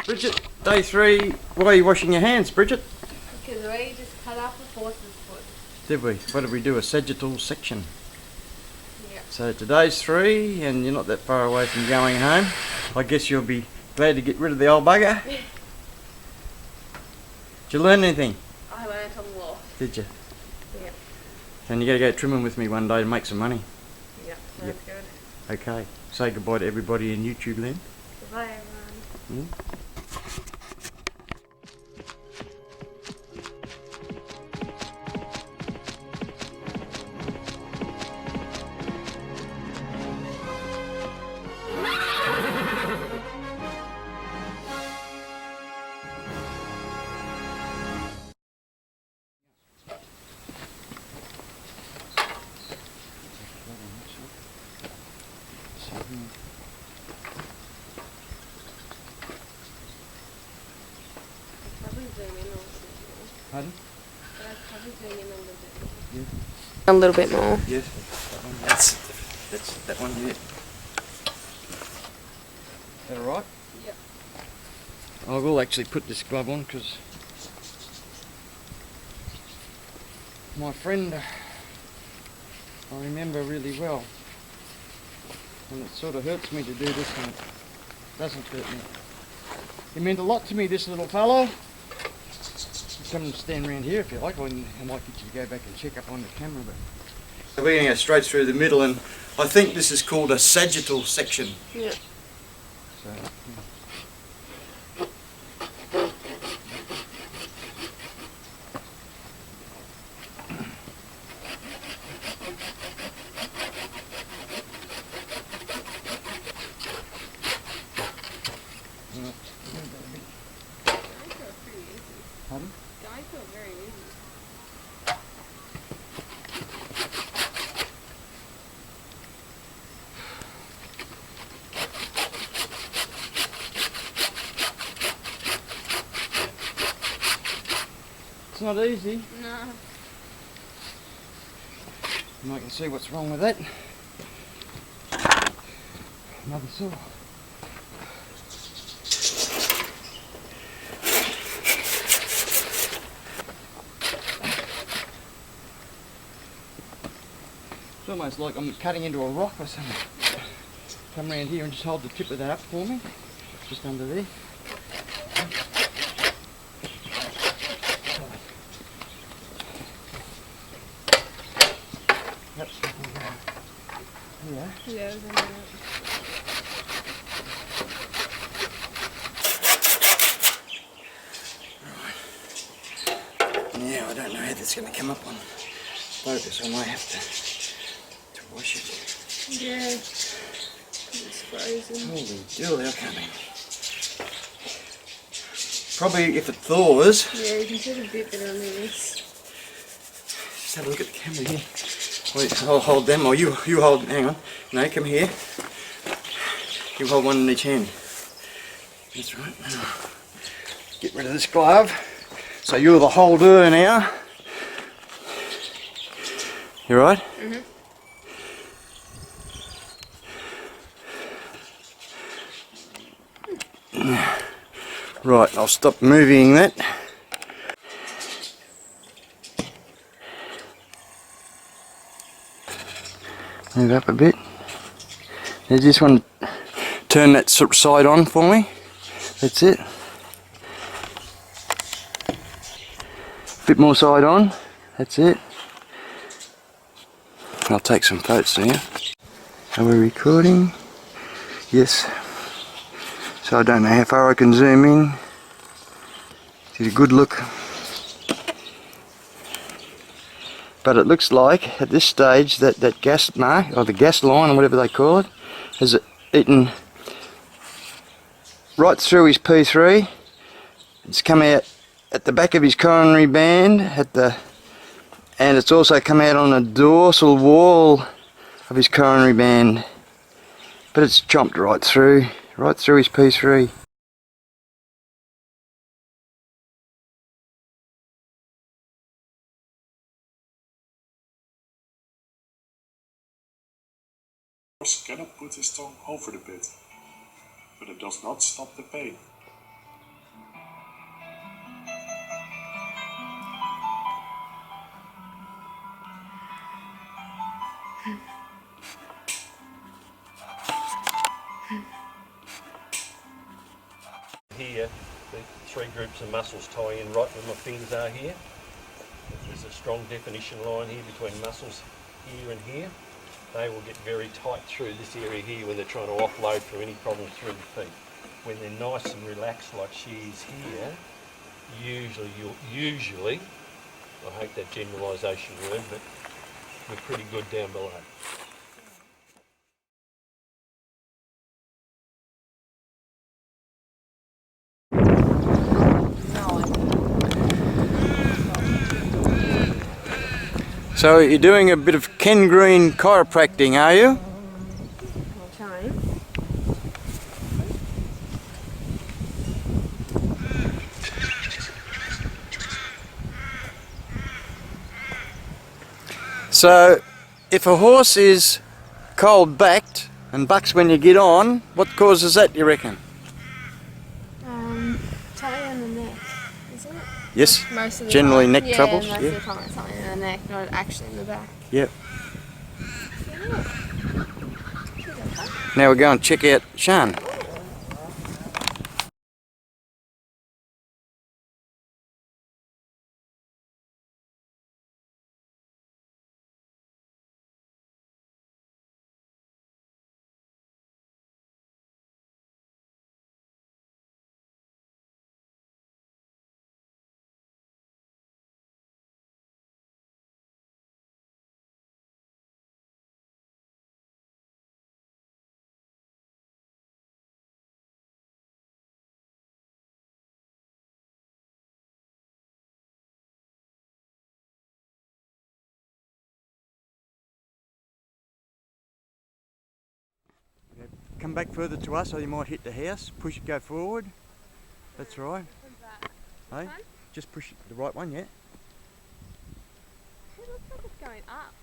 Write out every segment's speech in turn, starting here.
Bridget, day 3. Why are you washing your hands, Bridget? Because we just cut off a horse's foot. Did we? What did we do? A sagittal section. Yeah. So today's 3 and you're not that far away from going home. I guess you'll be glad to get rid of the old bugger. Did you learn anything? I learned a lot. Did you? Yeah. And you got to go trimming with me one day to make some money. Yeah, sounds good. Okay. Say goodbye to everybody in YouTube land. Goodbye, everyone. Pardon? A little bit more. Yes. That's that one here. Is that alright? Yep. I will actually put this glove on because my friend I remember really well, and it sort of hurts me to do this and it doesn't hurt me. He meant a lot to me, this little fellow. Come and stand around here if you like. I might get you to go back and check up on the camera. But so we're going to go straight through the middle, and I think this is called a sagittal section. Yeah. So, pardon? I feel very easy. It's not easy. No. And I can see what's wrong with that. Another saw. It's almost like I'm cutting into a rock or something. Come around here and just hold the tip of that up for me. Just under there. Yep. Yeah. Yeah, Now I don't know how this is going to come up on focus. I might have to wash it. Yeah. It's frozen. Holy dooly, I can't even. Probably if it thaws. Yeah, you can see the bit better on this. Just have a look at the camera here. Wait, I'll hold them, or you hold, hang on. No, come here. You hold one in each hand. That's right. Now, get rid of this glove. So you're the holder now. You right? Mhm. Right, I'll stop moving that. Move up a bit. You just want to turn that side on for me. That's it. Bit more side on. That's it. I'll take some photos now. Are we recording? Yes. So I don't know how far I can zoom in. Get a good look. But it looks like at this stage that gas mark, or the gas line or whatever they call it, has eaten right through his P3. It's come out at the back of his coronary band, and it's also come out on the dorsal wall of his coronary band. But it's chomped right through his P3. Horse cannot put his tongue over the bit, but it does not stop the pain. Here, the 3 groups of muscles tie in right where my fingers are here. There's a strong definition line here between muscles here and here. They will get very tight through this area here when they're trying to offload from any problems through the feet. When they're nice and relaxed like she is here, usually, I hate that generalisation word, but we're pretty good down below. So you're doing a bit of Ken Green chiropractic, are you? I'll try. So if a horse is cold backed and bucks when you get on, what causes that, you reckon? Something in the neck, isn't it? Yes, Most of the generally time. neck troubles. Most of the time it's something in the neck, not actually in the back. Yep. Now we'll go and check out Sean. Come back further to us or you might hit the house. Push it, go forward. That's right. Hey, just push the right one, yeah? It looks like it's going up.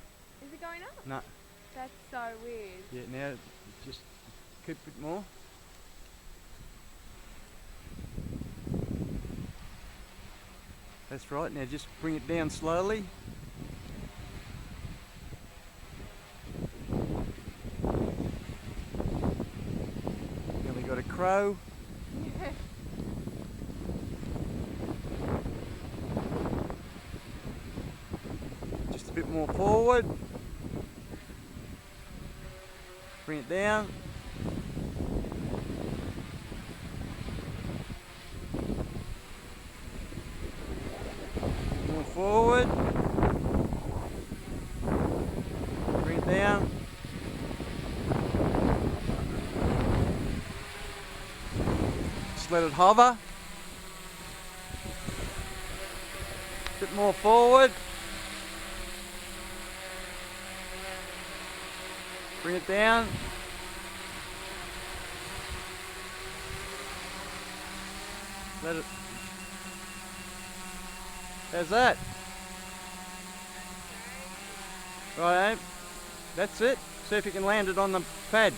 Is it going up? No. That's so weird. Yeah, now just keep it more. That's right, now just bring it down slowly. Then we got a crow. Just a bit more forward. Bring it down. More forward. Bring it down. Just let it hover. Bit more forward. Bring it down. Let it. How's that? Right, that's it. See if you can land it on the pad.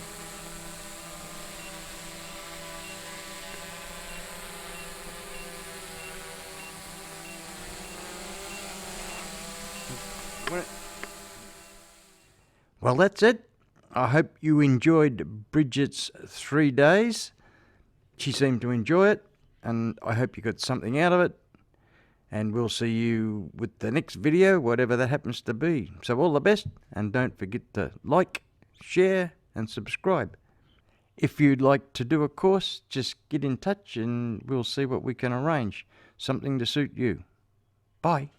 Well, that's it. I hope you enjoyed Bridget's 3 days. She seemed to enjoy it, and I hope you got something out of it. And we'll see you with the next video, whatever that happens to be. So all the best, and don't forget to like, share, and subscribe. If you'd like to do a course, just get in touch and we'll see what we can arrange. Something to suit you. Bye.